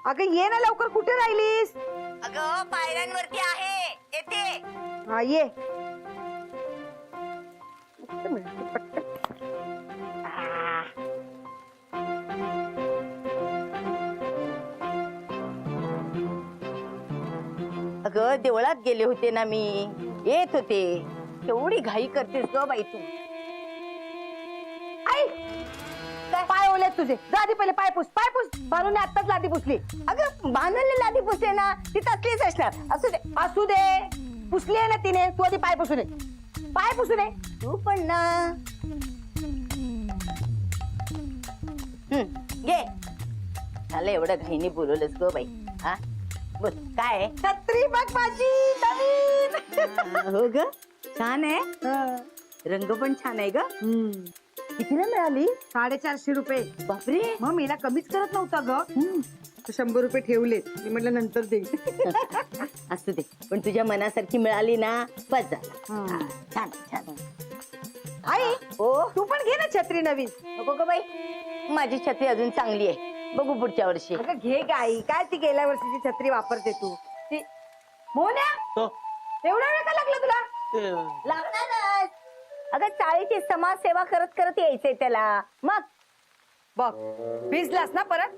अगं ये ना लवकर, कुठे राहिलीस? अगं पायऱ्यांवरती आहे, येते. हा ये. अगं देवळात गेले होते ना मी, येत होते. एवढी घाई करतेस ग बाई तू. आई पाय ओले तुझे, जा आधी पहिले पाय पुस. पाय पुस. भानूने आत्ताच लादी पुसली. अगं भानूला लादी पुसते ना, ती तसलीच असणार. असू दे. असू दे, पुसली आहे ना तिने. तू आधी पाय पुसू दे. पाय पुसू दे. तू पण ना. घे. झालं एवढं घाईने बोलवलंस ग बाई. हा बोल काय आहे? छत्री बघ माझी नवीन. हो ग, छान आहे. रंग पण छान आहे ग. कितीला मिळाली? 450 रुपये. बापरे. मग मीला कमीच करत नव्हता ग. 100 रुपये ठेवले. मी म्हटलं नंतर दे. असू दे, पण तुझ्या मनासारखी मिळाली ना, बस झालं. हम्म. छान छान. आई हो तू पण घे ना छत्री नवीन. नको ग बाई, माझी छत्री अजून चांगली आहे. बघू पुढच्या वर्षी. अगं घे ग आई, काय ती गेल्या वर्षीची छत्री वापरते तू. ती मोन्या एवढा वेळ का लागला तुला? लागणारच. अगं चाळीची समाजसेवा करत करत यायचंय त्याला. मग बघ भिजलास ना परत.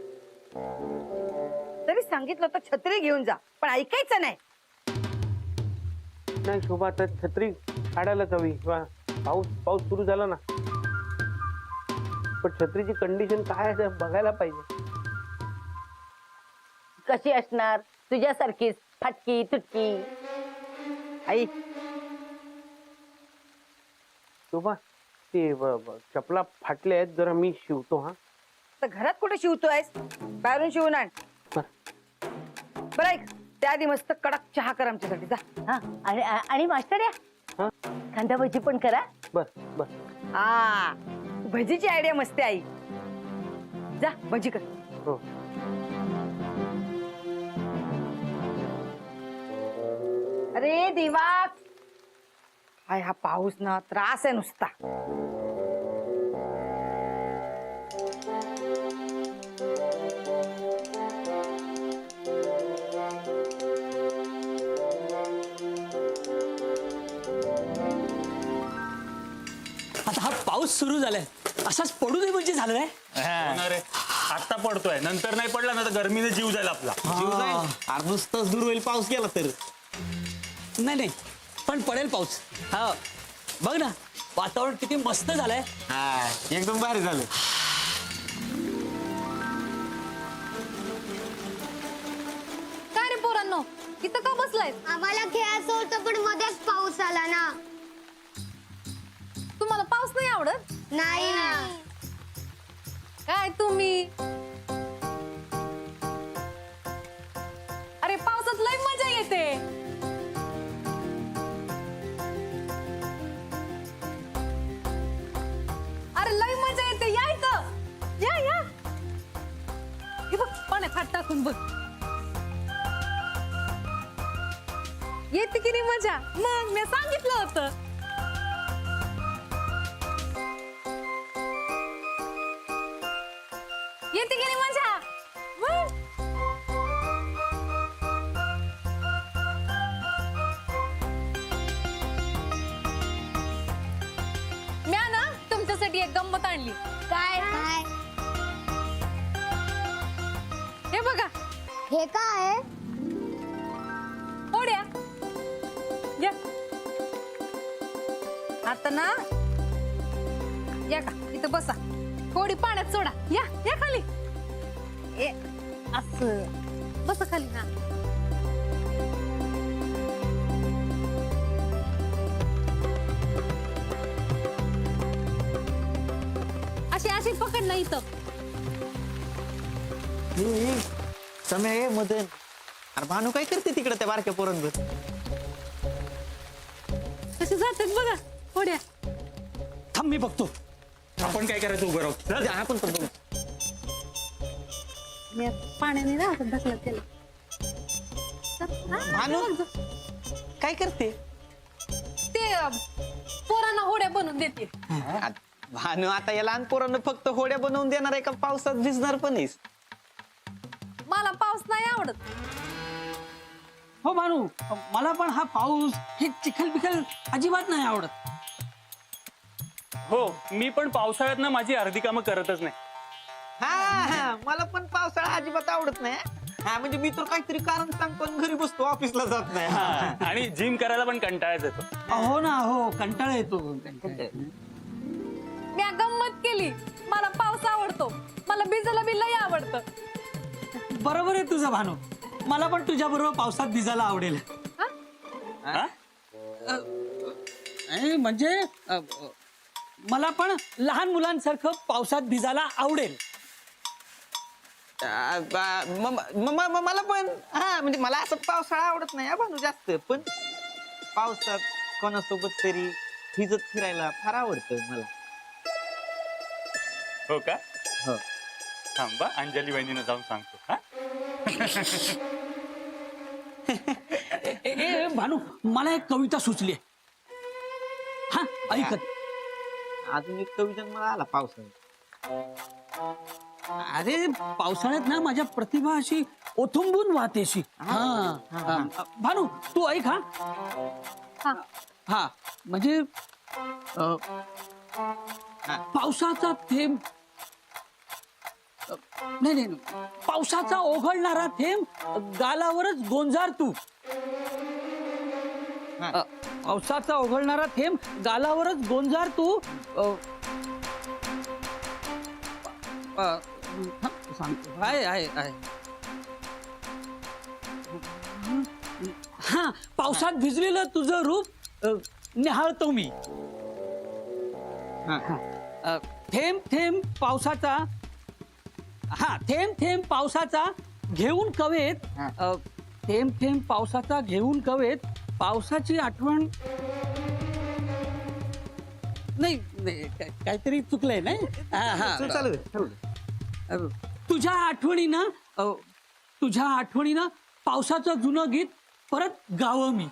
तरी सांगितलं होतं छत्री घेऊन जा, पण ऐकायचं नाही. नाही शोभा, आता छत्री काढायलाच हवी. पाऊस पाऊस सुरू झाला ना, पण छत्रीची कंडिशन काय आहे ते बघायला पाहिजे. कशी असणार तुझ्यासारखीच फाटकी तुटकी. आई शोभा, ते चपला फाटले आहेत, जरा मी शिवतो. हा तर घरात कुठे शिवतोयस? बाहेरून शिवून आण. बरं ऐक, त्याआधी मस्त कडक चहा कर आमच्यासाठी. जा. हा आणि मास्टर या हा कांदा भजी पण करा. बर बर. हा भजीची आयडिया मस्त आहे आई. जा भजी कर. हो. अरे देवा, हाय हा पाऊस ना त्रास आहे नुसता. आता हा पाऊस सुरू झालाय, असाच पडू दे म्हणजे झालं होणार आहे. आत्ता पडतोय, नंतर नाही पडला ना तर गरमीने जीव जाईल आपला. जीव जाईल. अरे नुसतंच दूर होईल पाऊस गेला तर. नाही नाही, पण पडेल पाऊस. हा बघ ना, वातावरण किती मस्त झालंय. हा एकदम भारी झालं. काय रे पोरांनो, इथं का बसलाय? आम्हाला खेळायचं होतं पण मध्येच पाऊस आला ना. तुम्हाला पाऊस नाही आवडत? नाही ना. काय तुम्ही? अरे पावसात लय मजा येते. अरे लय मजा येते, या इथं. या या. हे बघ पाण्यात हात टाकून बघ. येते की नाही मजा? मग मी सांगितलं होतं. येते की नाही मजा? मग म्या ना तुमच्यासाठी एक गंमत आणली. काय काय हे बघा, हे काय? होड्या. या आता ना, या का इथं बसा. थोडी पाण्यात सोडा. या या खाली. ए असं बसा खाली. ना अशी अशी पकड नाही इथं. समय मदन, अरे भानू काय करते तिकडे त्या बारक्या पोरांवर? कसे जातात बघा होड्या. थांब मी बघतो. आपण काय करायचं, उभं राहू. चल. आपण पण बघू. मी पाण्याने ना असं ढकलत त्याला. भानू काय करते? ते पोरांना होड्या बनवून देते. भानू आता या लहान पोरांना फक्त होड्या बनवून देणार आहे का पावसात भिजणार पण आहेस? मला पाऊस आवडत. हो भानू, मला पण हा पाऊस हे चिखल बिखल अजिबात नाही आवडत. हो, मी पण पावसाळ्यात ना माझी अर्धी कामं करतच नाही. हा मला पण पावसाळा अजिबात आवडत नाही. हा म्हणजे मी तर काहीतरी कारण सांगतो आणि घरी बसतो, ऑफिसला जात नाही. हा, आणि जिम करायला पण कंटाळाच येतो. हो ना, हो कंटाळा येतो. मी गंमत केली. मला पाऊस आवडतो. मला भिजायला बी लय आवडतं. बरोबर आहे तुझं भानू, मला पण तुझ्या बरोबर पावसात भिजायला आवडेल. हा? म्हणजे मला पण लहान मुलांसारखं पावसात भिजायला आवडेल. मला पण हा म्हणजे मला असं पावसाळा आवडत नाही भानू जास्त, पण पावसात कोणासोबत तरी भिजत फिरायला फार आवडतं मला. हो का? हो. थांबा, अंजली वहिनीनं जाऊन सांगतो. हा? ए भानू, मला एक कविता सुचली. हा ऐकत. अजून एक कविता मला आला पावसाळ्यात. अरे पावसाळ्यात ना माझ्या प्रतिभा अशी ओथंबून वाहतेशी. हा भानू तू ऐक. हा हा. हा म्हणजे पावसाचा थेंब नाही, पावसाचा ओघळणारा थेंब गालावरच गोंजार तू. पावसाचा ओघळणारा थेंब गालावरच गोंजार तू. सांगतो आहे. हा पावसात भिजलेलं तुझं रूप निहाळतो मी. थेंब थेंब पावसाचा, हा थेंब थेंब पावसाचा घेऊन कवेत, थेंब थेंब पावसाचा घेऊन कवेत पावसाची आठवण. नाही काहीतरी चुकलंय नाही. तुझ्या आठवणीनं पावसाचं जुनं गीत परत गावं मी.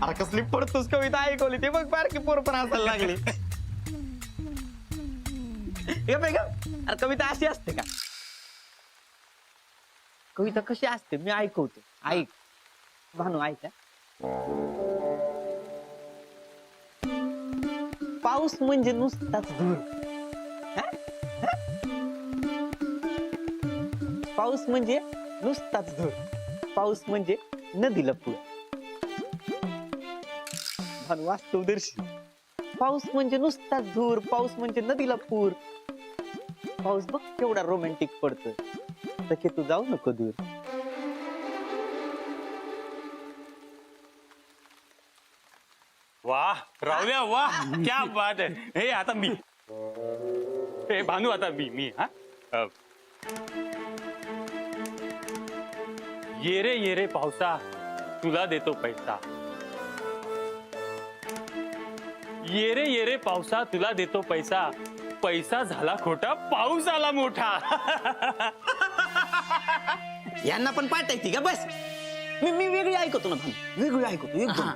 अरे कसली पडतोस कविता ऐकवली ते बघ, बारकी पोर पण हसायला लागली. अरे कविता अशी असते का? कविता कशी असते मी ऐकवतो, ऐक भानू ऐक. पाऊस म्हणजे नुसताच धूर. पाऊस म्हणजे नुसताच धूर. पाऊस म्हणजे नदीला पूर. भानू वास्तवदर्शी. पाऊस म्हणजे नुसताच धूर. पाऊस म्हणजे नदीला पूर. पाऊस बघ केवढा रोमॅन्टिक पडतो. सखे तू जाऊ नको दूर. वाह राहुल्या, वाह क्या बात आहे. हे आता मी, हे भानू आता मी हा. ये रे पावसा तुला देतो पैसा. ये रे पावसा तुला देतो पैसा. पैसा झाला खोटा, पाऊस आला मोठा. यांना पण पाठायची का बस. मी वेगळी ऐकतो ना भानू, वेगळी ऐकतो एकदम.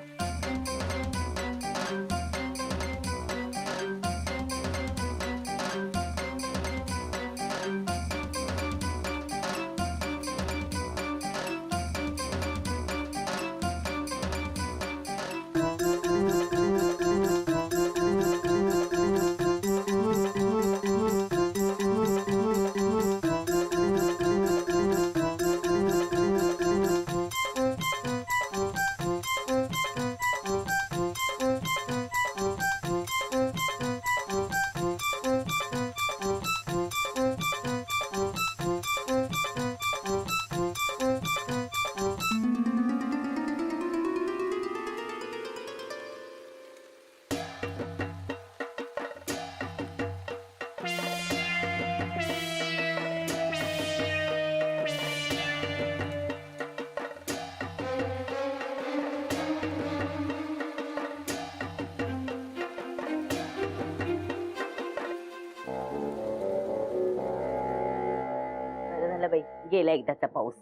गेला एकदाचा पाऊस.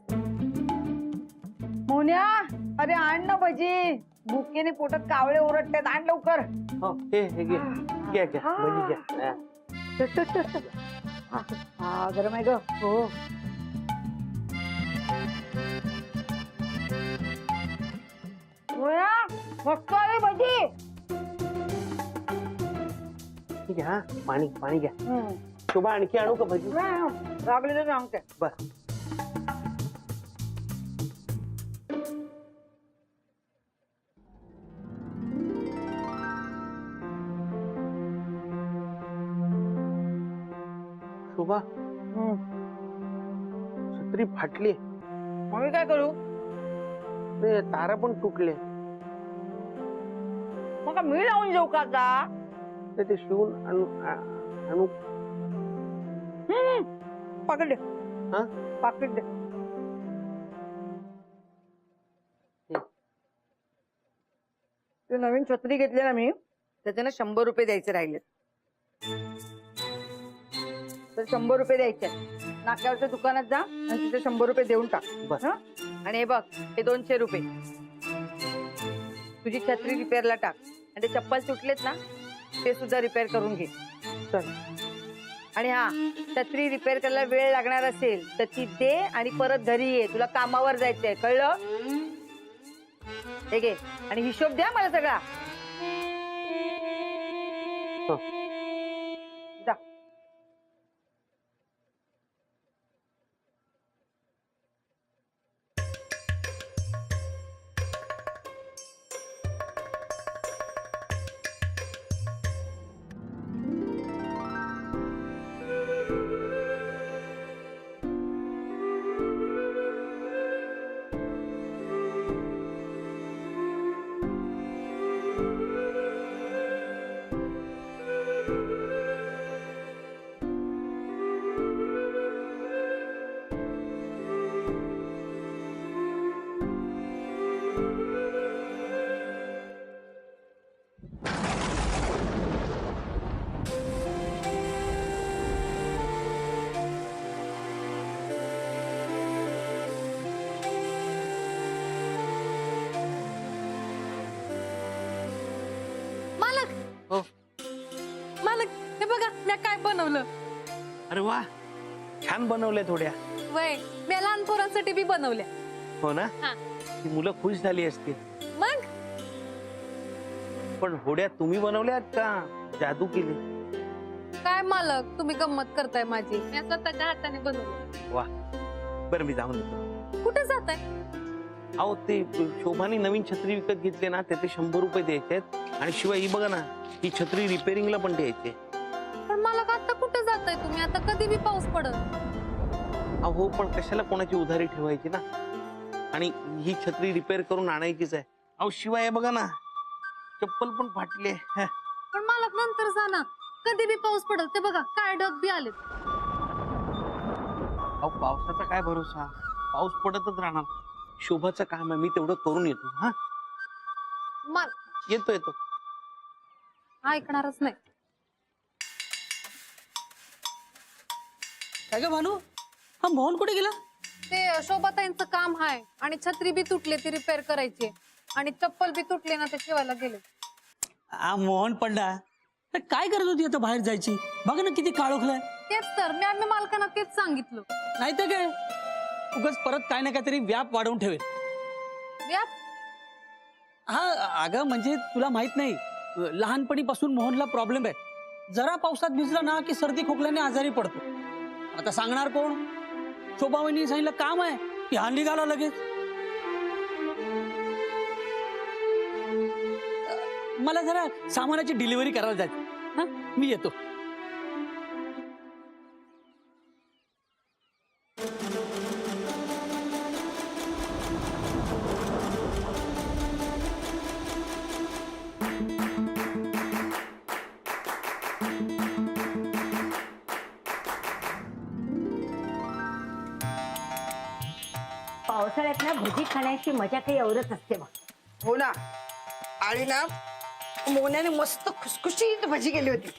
मोन्या, अरे आण ना भजी. भुकेने पोटात कावळे ओरडतात, आण लवकर. हो हे घे घ्या घ्या भजी घ्या. हा गरम आहे ग. हो. मोन्या, मस्त आहे भजी. ठीक आहे. हा पाणी घ्या. शोभा आणखी आणू का भजी? राबले तर सांगते. बस. शोभा छत्री फाटली. मग मी काय करू? ते तारा पण तुटले. मग का मी लावून जाऊ का आता? ते शिवून आणू. पाकिट दे. हा? पाकिट दे. ते नवीन छत्री घेतली ना मी, त्याचे ना 100 रुपये द्यायचे राहिले. तर 100 रुपये द्यायचे. नाक्यावरच्या दुकानात जा आणि तिथे 100 रुपये देऊन टाक. बस. हं? आणि हे बघ, हे 200 रुपये तुझी छत्री रिपेअरला टाक. आणि ते चप्पल तुटलेत ना, ते सुद्धा रिपेअर करून घे. आणि हा, छत्री रिपेअर करायला वेळ लागणार असेल तर ती दे आणि परत घरी ये. तुला कामावर जायचंय, कळलं? हे घे आणि हिशोब द्या मला सगळा. हो. जा. मालक हो. मालक, हे बघा मी काय बनवलं. अरे वा, छान बनवल्या थोड्या. वय, मी लहान पोरांसाठी बी बनवल्या. हो ना? हा. ती मुलं खुश झाली असतील. मग पण होड्या तुम्ही बनवल्यात का जादू केली? काय मालक, तुम्ही गंमत करताय माझी. मी स्वतःच्या हाताने बनवलं. वा, बरं मी जाऊन येतो. कुठे जाताय? अहो ते शोभानी नवीन छत्री विकत घेतले ना, त्याचे 100 रुपये द्यायचे आहेत. आणि शिवाय ही बघा ना, ही छत्री रिपेअरिंगला पण द्यायचे. पण मालक आता कुठे जाताय तुम्ही? आता कधी बी पाऊस पडत. अहो पण कशाला कोणाची उधारी ठेवायची ना. आणि ही छत्री रिपेअर करून आणायचीच आहे. अहो शिवाय हे बघा ना, चप्पल पण फाटले. पण मालक नंतर जा ना, कधी बी पाऊस पडत. ते बघा काय ढग बी आलेत. अहो पावसाचा काय भरोसा, पाऊस पडतच राहणार. शोभाचं काम आहे, मी तेवढं करून येतो. हा येतो. ऐकणारच नाही. काय ग भानू, हा मोहन कुठे गेला? ते शोभाताईंचं काम आहे आणि छत्री बी तुटले, ती रिपेअर करायची. आणि चप्पल बी तुटले ना, ते ठेवायला गेले. हा मोहन पडला तर काय करत होती आता बाहेर जायची? बघा ना किती काळोखलाय. तेच तर मी आम्ही मालकांना तेच सांगितलं. नाही तर काय, उगाच परत काय ना काहीतरी व्याप वाढवून ठेवेल. व्याप? हा अगं म्हणजे तुला माहित नाही, लहानपणीपासून मोहनला प्रॉब्लेम आहे. जरा पावसात भिजला ना की सर्दी खोकल्याने आजारी पडतो. आता सांगणार कोण? शोभावहिनी सांगितलं काम आहे की हा निघाला लगेच. मला जरा सामानाची डिलिव्हरी करायला जायचं. हा मी येतो. पावसाळ्यात ना भजी खाण्याची मजा काही औरच असते बघ. हो ना. आणि ना, मोन्याने मस्त खुसखुशीत भजी केली होती.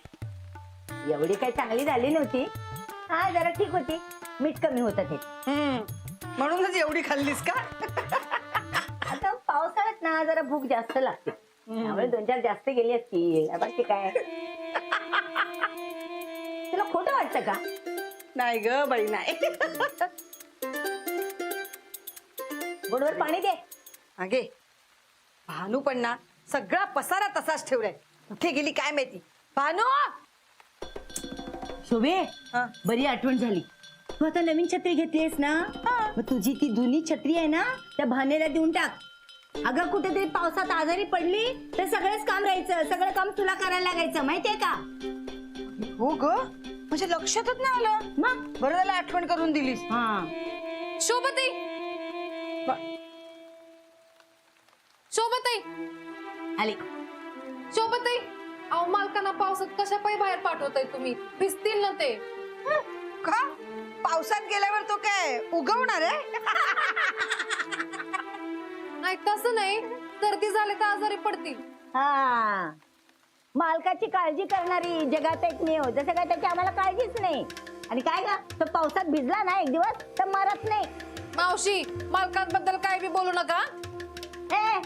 एवढी काही चांगली झाली नव्हती. हा जरा ठीक होती. मीठ कमी होतं ते. म्हणूनच एवढी खाल्लीस का? आता पावसाळ्यात ना जरा भूक जास्त लागते, त्यामुळे 2-4 जास्त गेली असतील. बाकी काय तुला खोटं वाटतं का? नाही ग बाई नाही. बोर्डवर पाणी दे. अगे भानू पण ना सगळा पसारा तसाच ठेवलाय. कुठे गेली काय माहिती. भानू शोभे, हा. बरी आठवण झाली. तू आता नवीन छत्री घेतलीस ना, मग तुझी ती जुनी छत्री आहे ना त्या भानेला देऊन टाक. अगं कुठेतरी पावसात आजारी पडली तर सगळंच काम राहायचं, सगळं काम तुला करायला लागायचं, माहितीये का? हो ग म्हणजे लक्षातच नाही आलं. मग बरं झालं आठवण करून दिलीस. हा शोभताई शोभताई आले. शोभताई, अहो मालकांना पावसात कशा पायी बाहेर पाठवताय तुम्ही? भिजतील ना ते. का पावसात गेल्यावर तो काय उगवणार आहे? नाही तसं नाही, सर्दी झाले तर आजारी पडतील. हा मालकाची काळजी करणारी जगात एक नेव, जसं काय त्याची आम्हाला काळजीच नाही. आणि काय ग, तो पावसात भिजला ना एक दिवस तर मरत नाही. मावशी, मालकांबद्दल काय बी बोलू नका. ए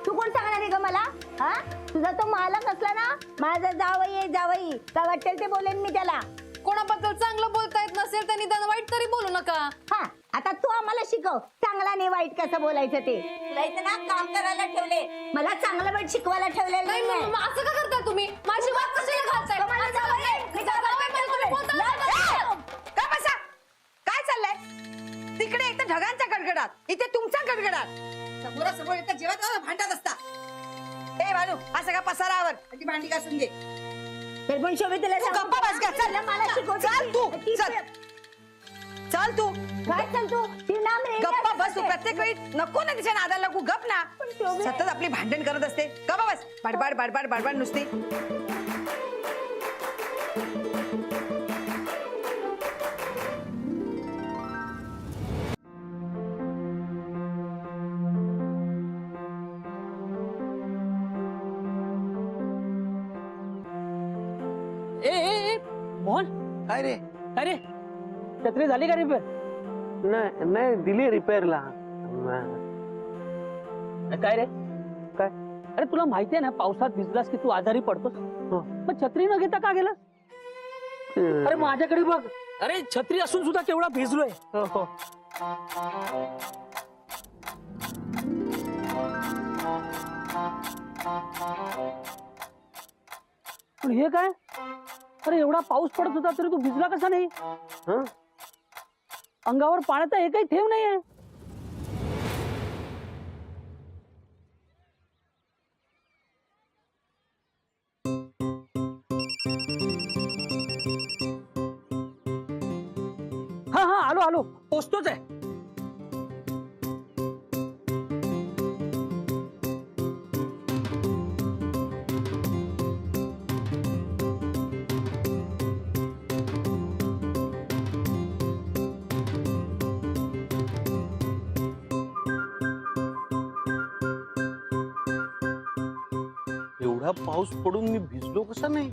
तू कोण सांगणार आहे ग मला? हा तुझा तो मालक असला ना, माझा जावई आहे जावई, काय वाटेल ते बोलेन मी त्याला. कोणाबद्दल चांगलं बोलता येत नसेल त्यांनी निदान वाईट तरी बोलू नका. हा आता तू आम्हाला शिकव, चांगला नाही वाईट कसं बोलायचं ते. तुला इथं ना काम करायला ठेवले, मला चांगलं वाईट शिकवायला ठेवलेलं नाही नाहीये. मग असं का करता तुम्ही? माझी बात कशाला घालताय? तुम्हाला जावई आहे, मी काय जावई करते म्हणजे तुम्ही बोलता ना. काय बसा काय चाललंय तिकडे? एक तर ढगांच्या गडगडात, इथे तुमचा गडगडात. समोरासमोर इथं जेवत भांडत असता. ए भानू हा सगळा पसारावर ती भांडी घासून घे. तर पण शोभे तुला तू गप्पा बस का? चल मला शिकवते. चल तू चल चल तू काय चल तू ती नाम रे गप्पा बस. तू प्रत्येक वेळी नको ना तिच्या नादाला लागू. गप ना, शोभे. सतत आपली भांडण करत असते. गप्पा बस. बडबड बडबड बडबड नुसती. ए मोहन, काय रे? काय रे, छत्री झाली का रिपेअर? नाही नाही दिली रिपेअरला. काय रे काय? अरे तुला माहितीये ना पावसात भिजलास की तू आजारी पडतोस. मग छत्री न घेता का गेलास? अरे माझ्याकडे बघ. अरे छत्री असून सुद्धा केवढा भिजलोय. हो. पण हे काय? अरे एवढा पाऊस पडत होता तरी तू भिजला कसा नाही? हं? अंगावर पाण्याचा एकही थेंब नाहीये. हा हा आलो आलो, पोचतोच आहे. एवढा पाऊस पडून मी भिजलो कसा नाही?